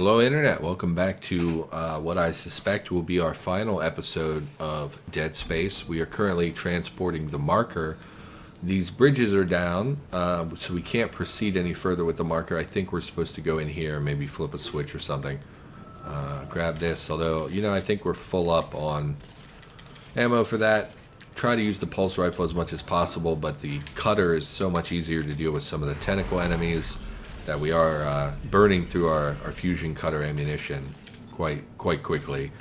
Hello, Internet. Welcome back to what I suspect will be our final episode of Dead Space. We are currently transporting the marker. These bridges are down, so we can't proceed any further with the marker. I think we're supposed to go in here, maybe flip a switch or something. Grab this, although, I think we're full up on ammo for that. Try to use the pulse rifle as much as possible, but the cutter is so much easier to deal with some of the tentacle enemies that we are burning through our fusion cutter ammunition quite quickly.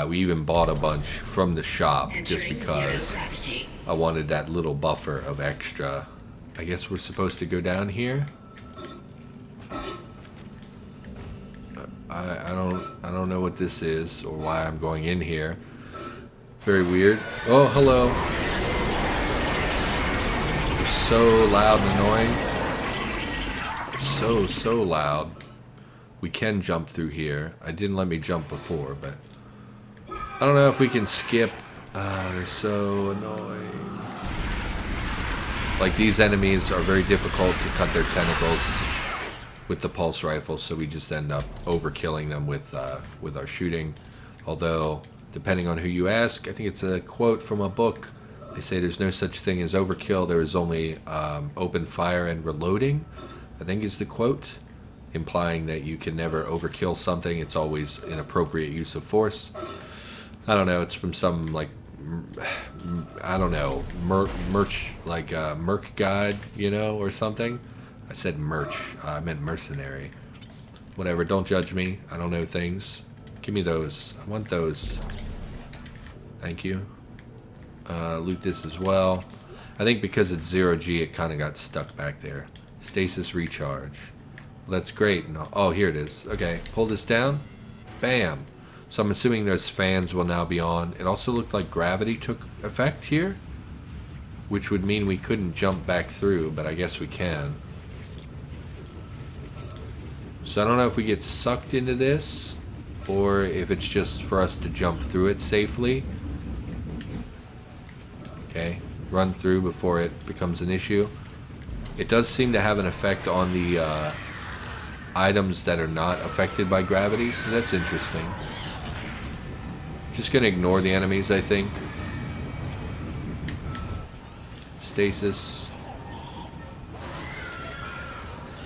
We even bought a bunch from the shop just because I wanted that little buffer of extra. I guess we're supposed to go down here. I don't know what this is or why I'm going in here. Very weird. Oh, hello. You're so loud and annoying. So loud. We can jump through here. I didn't let me jump before, but I don't know if we can skip. They're so annoying. Like, these enemies are very difficult to cut their tentacles with the pulse rifle, so we just end up overkilling them with our shooting. Although, depending on who you ask, I think it's a quote from a book. They say there's no such thing as overkill. There is only open fire and reloading, I think is the quote, implying that you can never overkill something. It's always an appropriate use of force. I don't know. It's from some, like, I don't know, merc guide, or something. I said merch. I meant mercenary. Whatever. Don't judge me. I don't know things. Give me those. I want those. Thank you. Loot this as well. I think because it's 0G, it kind of got stuck back there. Stasis recharge. Well, that's great. No, oh, here it is. Okay, pull this down. Bam. So I'm assuming those fans will now be on. It also looked like gravity took effect here, which would mean we couldn't jump back through, but I guess we can. So I don't know if we get sucked into this or if it's just for us to jump through it safely. Okay, run through before it becomes an issue. It does seem to have an effect on the items that are not affected by gravity, so that's interesting. Just gonna ignore the enemies, I think. Stasis.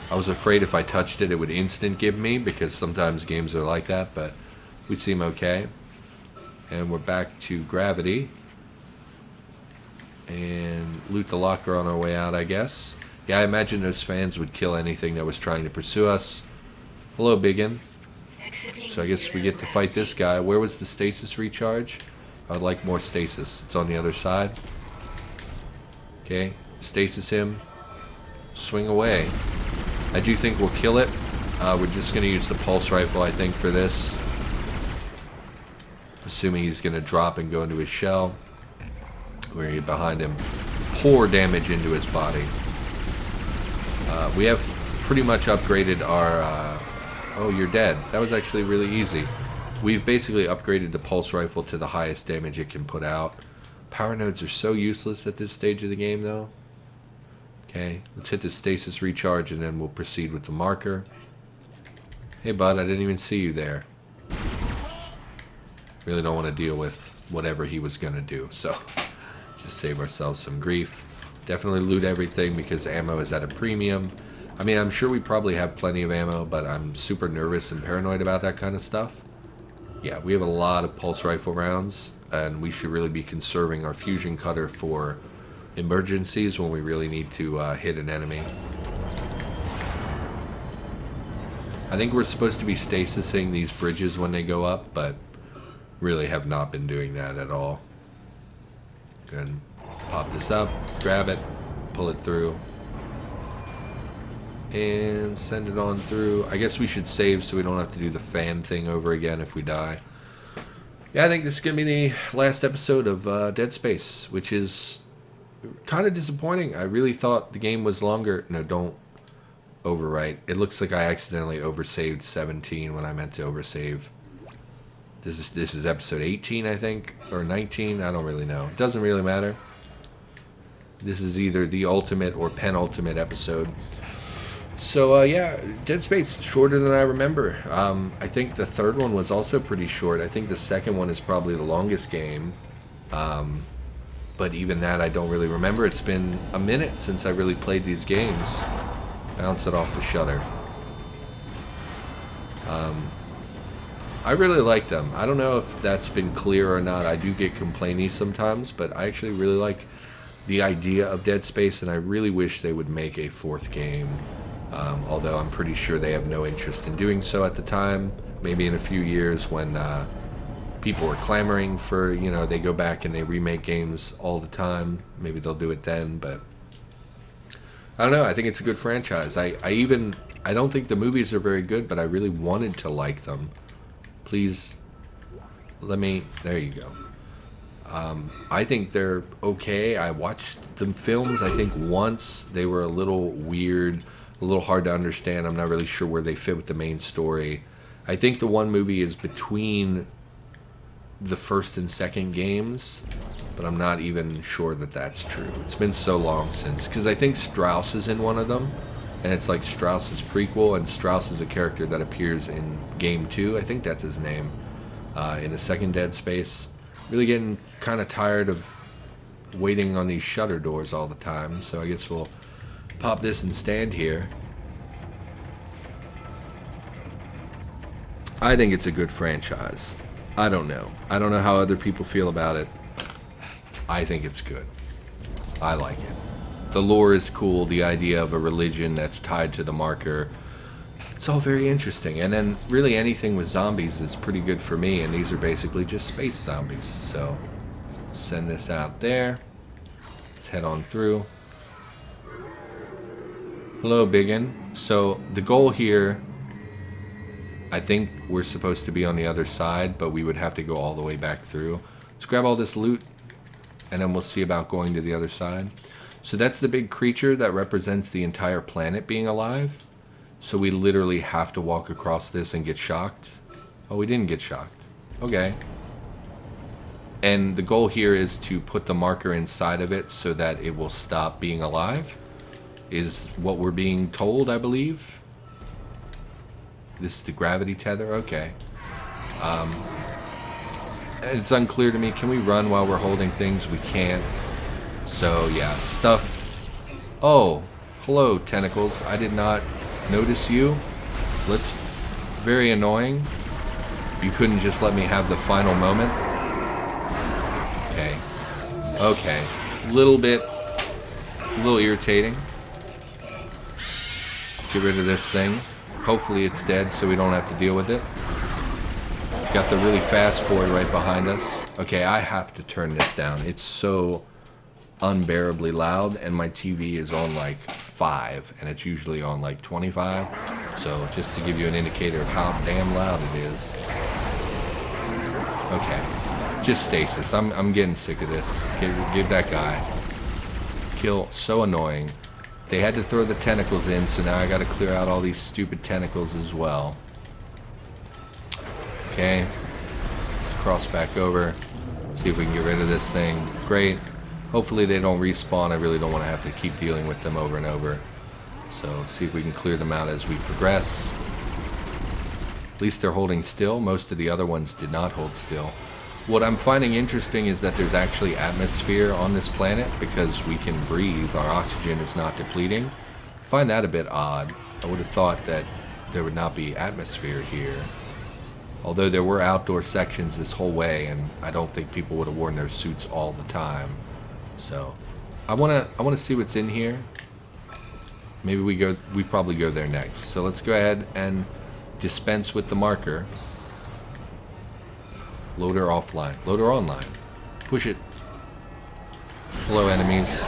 I was afraid if I touched it, it would instant give me, because sometimes games are like that, but we seem okay. And we're back to gravity. And loot the locker on our way out, I guess. Yeah, I imagine those fans would kill anything that was trying to pursue us. Hello, Biggin. So I guess we get to fight this guy. Where was the stasis recharge? I would like more stasis. It's on the other side. Okay, stasis him. Swing away. I do think we'll kill it. We're just going to use the pulse rifle, I think, for this. Assuming he's going to drop and go into his shell. We're going to get behind him. Pour damage into his body. We have pretty much upgraded our... oh, you're dead. That was actually really easy. We've basically upgraded the pulse rifle to the highest damage it can put out. Power nodes are so useless at this stage of the game, though. Okay, let's hit the stasis recharge and then we'll proceed with the marker. Hey, bud, I didn't even see you there. Really don't want to deal with whatever he was going to do, so just save ourselves some grief. Definitely loot everything because ammo is at a premium. I mean, I'm sure we probably have plenty of ammo, but I'm super nervous and paranoid about that kind of stuff. Yeah, we have a lot of pulse rifle rounds, and we should really be conserving our fusion cutter for emergencies when we really need to hit an enemy. I think we're supposed to be stasising these bridges when they go up, but really have not been doing that at all. Go ahead and pop this up, grab it, pull it through, and send it on through. I guess we should save so we don't have to do the fan thing over again if we die. Yeah, I think this is going to be the last episode of Dead Space, which is kind of disappointing. I really thought the game was longer. No, don't overwrite. It looks like I accidentally oversaved 17 when I meant to oversave. This is episode 18, I think, or 19. I don't really know. It doesn't really matter. This is either the ultimate or penultimate episode. So yeah, Dead Space shorter than I remember. I think the third one was also pretty short. I think the second one is probably the longest game. But even that I don't really remember. It's been a minute since I really played these games. Bounce it off the shutter. I really like them. I don't know if that's been clear or not. I do get complainy sometimes, but I actually really like the idea of Dead Space, and I really wish they would make a fourth game. Although I'm pretty sure they have no interest in doing so at the time. Maybe in a few years when people are clamoring for, they go back and they remake games all the time. Maybe they'll do it then, but I don't know. I think it's a good franchise. I don't think the movies are very good, but I really wanted to like them. Please, there you go. I think they're okay. I watched them films, I think once. They were a little weird, a little hard to understand. I'm not really sure where they fit with the main story. I think the one movie is between the first and second games, but I'm not even sure that that's true. It's been so long since, because I think Strauss is in one of them, and it's like Strauss's prequel, and Strauss is a character that appears in Game 2, I think that's his name, in the second Dead Space. Really getting kind of tired of waiting on these shutter doors all the time, so I guess we'll pop this and stand here. I think it's a good franchise. I don't know. I don't know how other people feel about it. I think it's good. I like it. The lore is cool. The idea of a religion that's tied to the marker. It's all very interesting. And then really anything with zombies is pretty good for me. And these are basically just space zombies. So send this out there. Let's head on through. Hello, Biggin. So the goal here, I think we're supposed to be on the other side, but we would have to go all the way back through. Let's grab all this loot, and then we'll see about going to the other side. So that's the big creature that represents the entire planet being alive. So we literally have to walk across this and get shocked. Oh, we didn't get shocked. Okay. And the goal here is to put the marker inside of it so that it will stop being alive, is what we're being told, I believe. This is the gravity tether? Okay. It's unclear to me. Can we run while we're holding things? We can't. So, yeah. Stuff. Oh. Hello, tentacles. I did not notice you. Very annoying. You couldn't just let me have the final moment. Okay. Okay. A little irritating. Get rid of this thing. Hopefully it's dead so we don't have to deal with it. Got the really fast boy right behind us. Okay, I have to turn this down. It's so unbearably loud, and my TV is on like 5, and it's usually on like 25. So just to give you an indicator of how damn loud it is. Okay, just stasis. I'm getting sick of this. Get that guy. Kill. So annoying. They had to throw the tentacles in, so now I gotta clear out all these stupid tentacles as well. Okay. Let's cross back over. See if we can get rid of this thing. Great. Hopefully they don't respawn. I really don't want to have to keep dealing with them over and over. So let's see if we can clear them out as we progress. At least they're holding still. Most of the other ones did not hold still. What I'm finding interesting is that there's actually atmosphere on this planet because we can breathe. Our oxygen is not depleting. I find that a bit odd. I would have thought that there would not be atmosphere here. Although there were outdoor sections this whole way, and I don't think people would have worn their suits all the time. So I wanna see what's in here. Maybe we probably go there next. So let's go ahead and dispense with the marker. Loader offline. Loader online. Push it. Hello, enemies.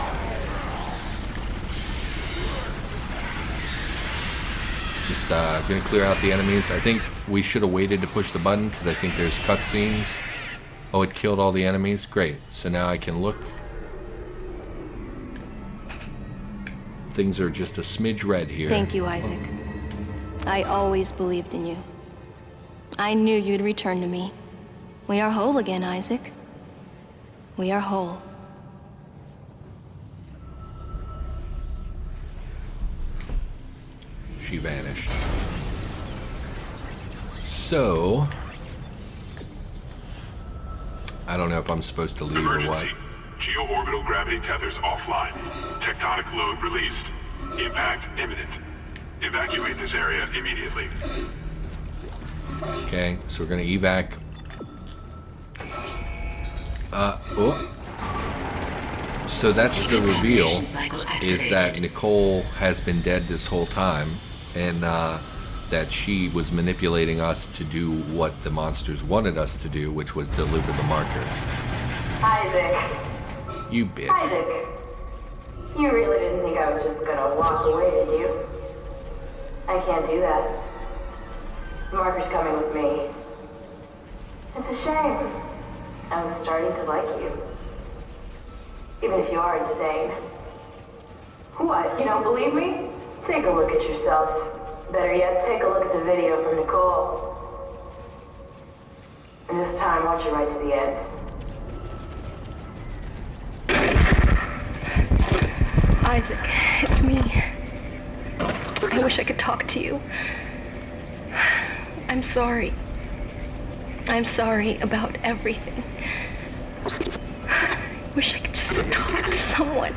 Just gonna clear out the enemies. I think we should have waited to push the button because I think there's cutscenes. Oh, it killed all the enemies. Great. So now I can look. Things are just a smidge red here. Thank you, Isaac. I always believed in you. I knew you'd return to me. We are whole again, Isaac. We are whole. she vanished. So, I don't know if I'm supposed to leave or what. Geo-orbital gravity tethers offline. Tectonic load released. Impact imminent. Evacuate this area immediately. Okay, so we're gonna evac. So that's the reveal, is that Nicole has been dead this whole time, and that she was manipulating us to do what the monsters wanted us to do, which was deliver the marker. Isaac. You bitch. Isaac. You really didn't think I was just gonna walk away, did you? I can't do that. The marker's coming with me. It's a shame. I was starting to like you. Even if you are insane. What, you don't believe me? Take a look at yourself. Better yet, take a look at the video from Nicole. And this time, watch it right to the end. Isaac, it's me. I wish I could talk to you. I'm sorry. I'm sorry about everything. I wish I could just talk to someone.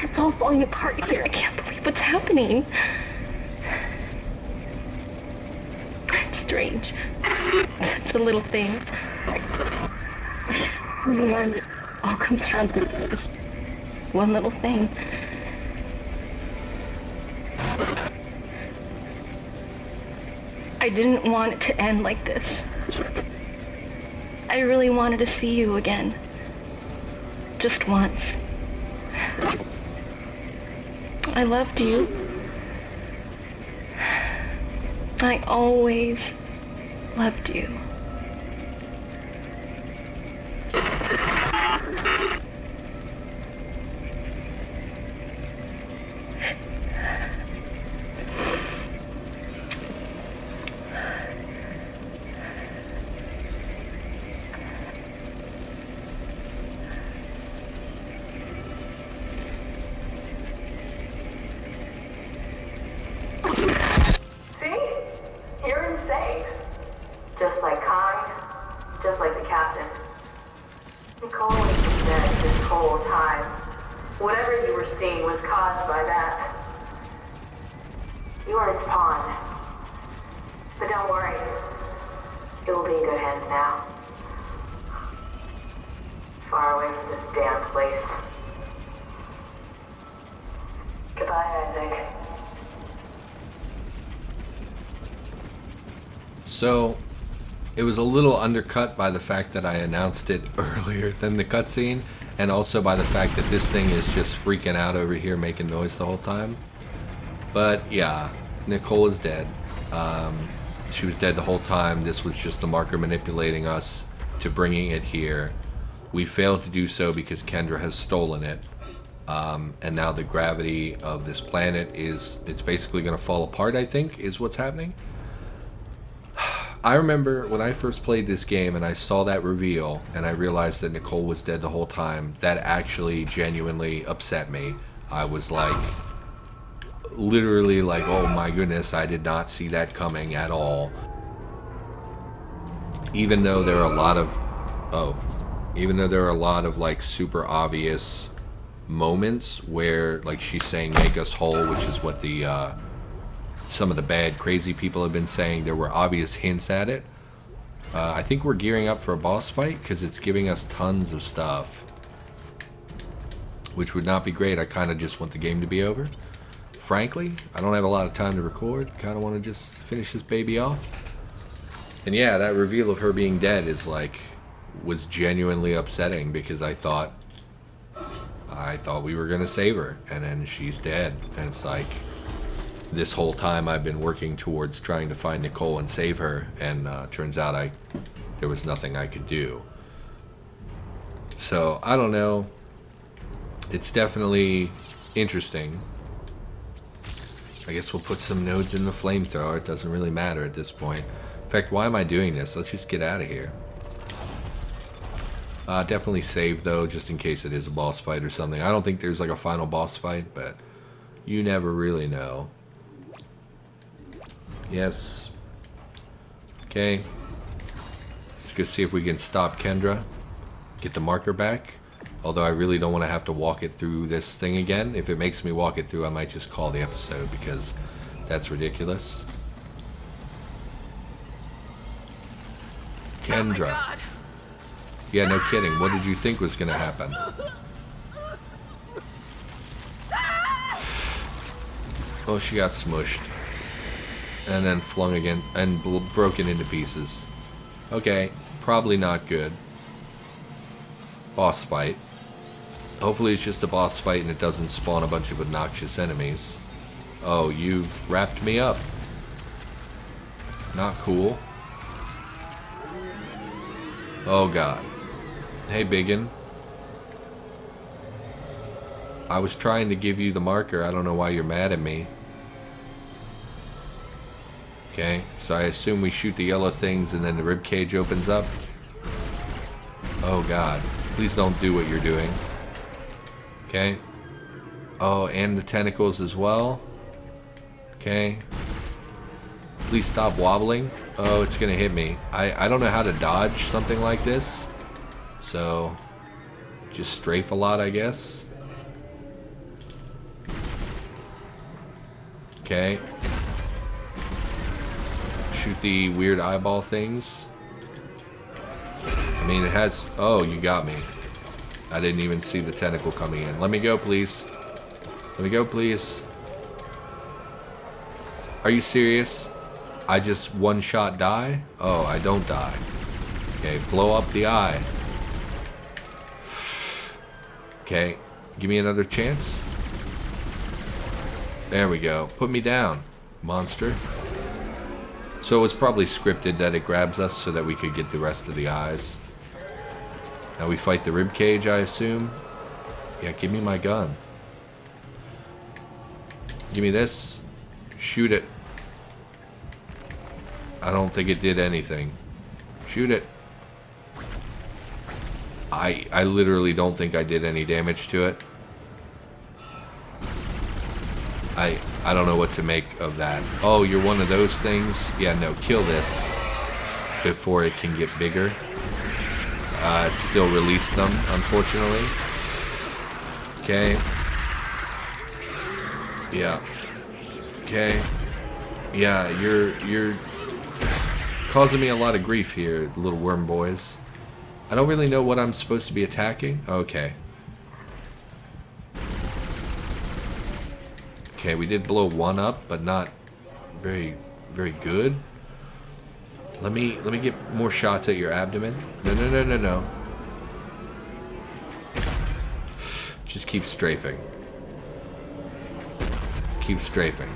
It's all falling apart here. I can't believe what's happening. It's strange. Such a little thing. And it all comes down to this one little thing. I didn't want it to end like this. I really wanted to see you again. Just once. I loved you. I always loved you. Just like kind, just like the captain. Nicole has been dead this whole time. Whatever you were seeing was caused by that. You are its pawn. But don't worry. It will be in good hands now. Far away from this damn place. Goodbye, Isaac. So, it was a little undercut by the fact that I announced it earlier than the cutscene, and also by the fact that this thing is just freaking out over here making noise the whole time. But yeah, Nicole is dead. She was dead the whole time. This was just the marker manipulating us to bringing it here. We failed to do so because Kendra has stolen it. And now the gravity of this planet it's basically going to fall apart, I think, is what's happening. I remember when I first played this game and I saw that reveal and I realized that Nicole was dead the whole time, that actually genuinely upset me. I was like, literally like, oh my goodness, I did not see that coming at all. Even though there are a lot of like super obvious moments where like she's saying make us whole, which is what the some of the bad crazy people have been saying. There were obvious hints at it. I think we're gearing up for a boss fight because it's giving us tons of stuff, which would not be great. I kind of just want the game to be over. Frankly, I don't have a lot of time to record. Kind of want to just finish this baby off. And yeah, that reveal of her being dead was genuinely upsetting because I thought we were gonna save her, and then she's dead, and it's like, this whole time I've been working towards trying to find Nicole and save her, and turns out there was nothing I could do. So, I don't know. It's definitely interesting. I guess we'll put some nodes in the flamethrower. It doesn't really matter at this point. In fact, why am I doing this? Let's just get out of here. Definitely save, though, just in case it is a boss fight or something. I don't think there's like a final boss fight, but you never really know. Yes. Okay. Let's go see if we can stop Kendra. Get the marker back. Although I really don't want to have to walk it through this thing again. If it makes me walk it through, I might just call the episode because that's ridiculous. Kendra. Oh, yeah, no kidding. What did you think was going to happen? Oh, she got smushed. And then flung again and broken into pieces. Okay, probably not good. Boss fight. Hopefully it's just a boss fight and it doesn't spawn a bunch of obnoxious enemies. Oh, you've wrapped me up. Not cool. Oh god. Hey biggin. I was trying to give you the marker. I don't know why you're mad at me. Okay, so I assume we shoot the yellow things and then the rib cage opens up. Oh god. Please don't do what you're doing. Okay. Oh, and the tentacles as well. Okay. Please stop wobbling. Oh, it's gonna hit me. I don't know how to dodge something like this. So, just strafe a lot, I guess. Okay. Shoot the weird eyeball things. I mean, it has... Oh, you got me. I didn't even see the tentacle coming in. Let me go, please. Let me go, please. Are you serious? I just one-shot die? Oh, I don't die. Okay, blow up the eye. Okay, give me another chance. There we go. Put me down, monster. So it was probably scripted that it grabs us so that we could get the rest of the eyes. Now we fight the rib cage, I assume. Yeah, give me my gun. Give me this. Shoot it. I don't think it did anything. Shoot it. I literally don't think I did any damage to it. I don't know what to make of that. Oh, you're one of those things? Yeah, no, kill this before it can get bigger. It still released them, unfortunately. Okay. Yeah. Okay. Yeah, you're causing me a lot of grief here, little worm boys. I don't really know what I'm supposed to be attacking. Okay. Okay, we did blow one up, but not very good. Let me get more shots at your abdomen. No. Just keep strafing. Keep strafing.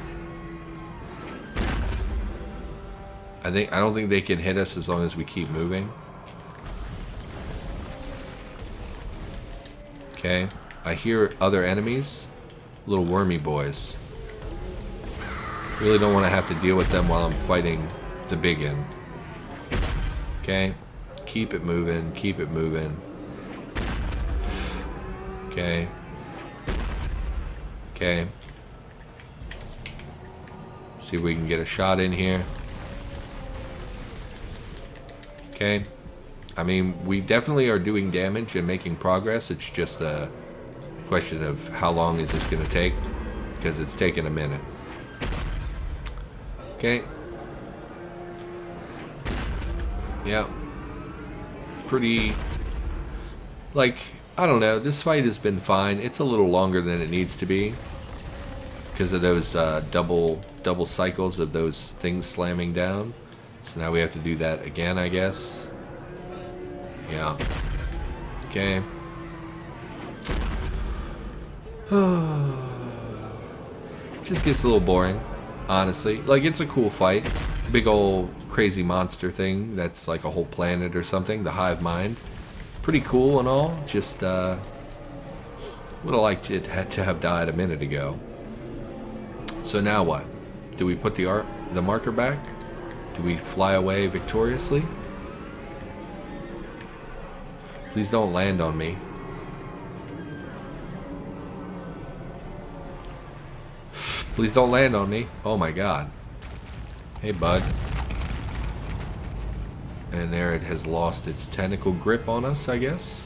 I don't think they can hit us as long as we keep moving. Okay. I hear other enemies. Little wormy boys. Really don't want to have to deal with them while I'm fighting the biggin. Okay. Keep it moving. Keep it moving. Okay. Okay. See if we can get a shot in here. Okay. I mean, we definitely are doing damage and making progress. It's just a question of how long is this going to take, because it's taken a minute. Okay. Yeah. Pretty, like, I don't know, this fight has been fine. It's a little longer than it needs to be because of those double cycles of those things slamming down. So now we have to do that again, I guess. Yeah. Okay. Just gets a little boring, honestly. Like, it's a cool fight. Big old crazy monster thing that's like a whole planet or something. The hive mind. Pretty cool and all. Just would have liked it to have died a minute ago. So now what? Do we put the marker back? Do we fly away victoriously? Please don't land on me. Please don't land on me. Oh my god. Hey, bud. And there it has lost its tentacle grip on us, I guess.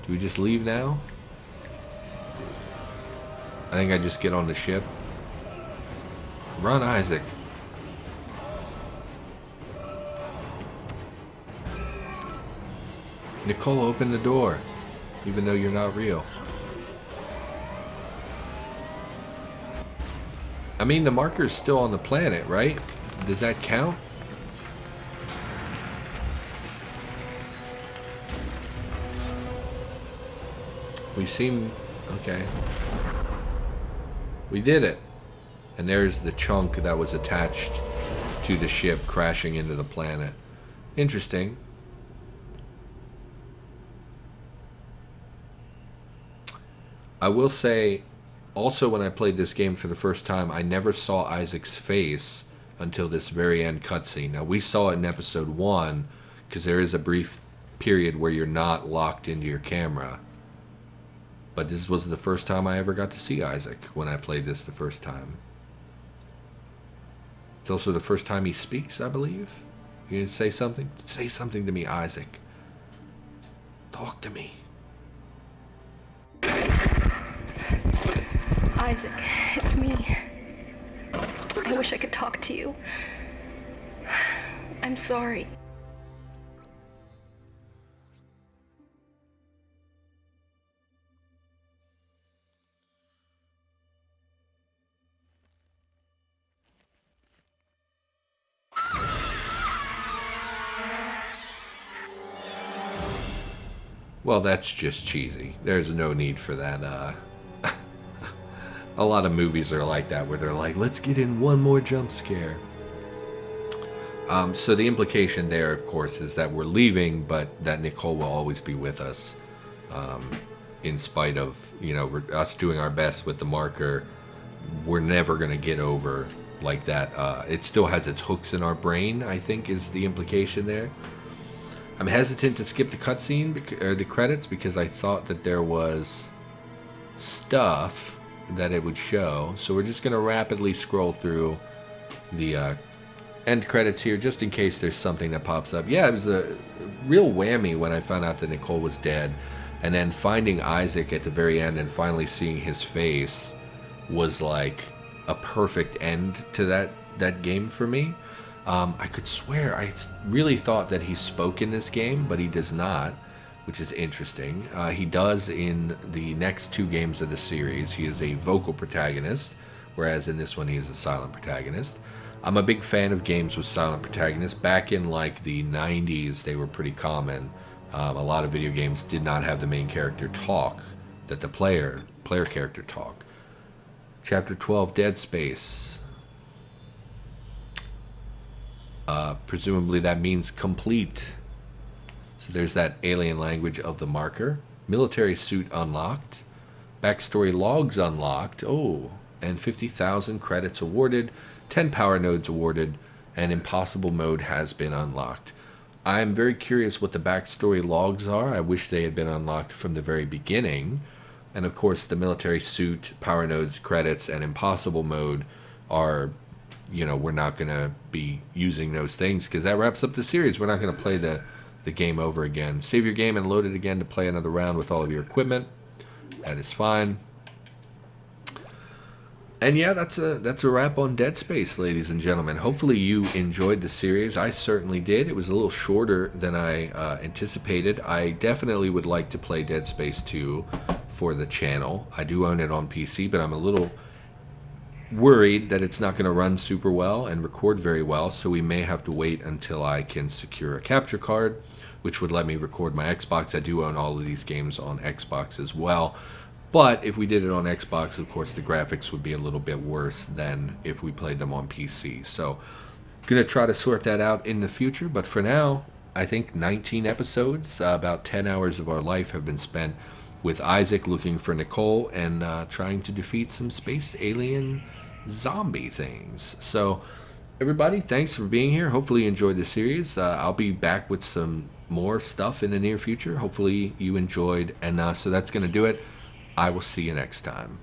Do we just leave now? I think I just get on the ship. Run, Isaac. Nicole, open the door. Even though you're not real. I mean, the marker's still on the planet, right? Does that count? We seem... okay. We did it. And there's the chunk that was attached to the ship crashing into the planet. Interesting. I will say, also when I played this game for the first time, I never saw Isaac's face until this very end cutscene. Now, we saw it in episode 1, because there is a brief period where you're not locked into your camera. But this was the first time I ever got to see Isaac when I played this the first time. It's also the first time he speaks, I believe. You gonna say something? Say something to me, Isaac. Talk to me. Isaac, it's me. I wish I could talk to you. I'm sorry. Well, that's just cheesy. There's no need for that. A lot of movies are like that, where they're like, let's get in one more jump scare. So the implication there, of course, is that we're leaving, but that Nicole will always be with us. In spite of, us doing our best with the marker, we're never going to get over like that. It still has its hooks in our brain, I think, is the implication there. I'm hesitant to skip the cutscene, or the credits, because I thought that there was stuff that it would show. So we're just going to rapidly scroll through the end credits here, just in case there's something that pops up. Yeah, it was a real whammy when I found out that Nicole was dead. And then finding Isaac at the very end and finally seeing his face was like a perfect end to that game for me. I could swear I really thought that he spoke in this game, but he does not, which is interesting. He does in the next 2 games of the series. He is a vocal protagonist, whereas in this one he is a silent protagonist. I'm a big fan of games with silent protagonists. Back in like the 90s, they were pretty common. A lot of video games did not have the main character talk, that the player character talk. Chapter 12, Dead Space. Presumably that means complete. So there's that alien language of the marker. Military suit unlocked. Backstory logs unlocked. Oh, and 50,000 credits awarded. 10 power nodes awarded. And impossible mode has been unlocked. I'm very curious what the backstory logs are. I wish they had been unlocked from the very beginning. And of course the military suit, power nodes, credits, and impossible mode are... we're not going to be using those things because that wraps up the series. We're not going to play the game over again. Save your game and load it again to play another round with all of your equipment. That is fine. And yeah, that's a wrap on Dead Space, ladies and gentlemen. Hopefully you enjoyed the series. I certainly did. It was a little shorter than I anticipated. I definitely would like to play Dead Space 2 for the channel. I do own it on PC, but I'm a little worried that it's not going to run super well and record very well, so we may have to wait until I can secure a capture card, which would let me record my Xbox. I do own all of these games on Xbox as well, but if we did it on Xbox, of course the graphics would be a little bit worse than if we played them on PC. So I'm going to try to sort that out in the future, but for now, I think 19 episodes, about 10 hours of our life have been spent with Isaac looking for Nicole and trying to defeat some space alien zombie things. So everybody, thanks for being here. Hopefully you enjoyed the series. I'll be back with some more stuff in the near future. Hopefully you enjoyed, and so that's going to do it. I will see you next time.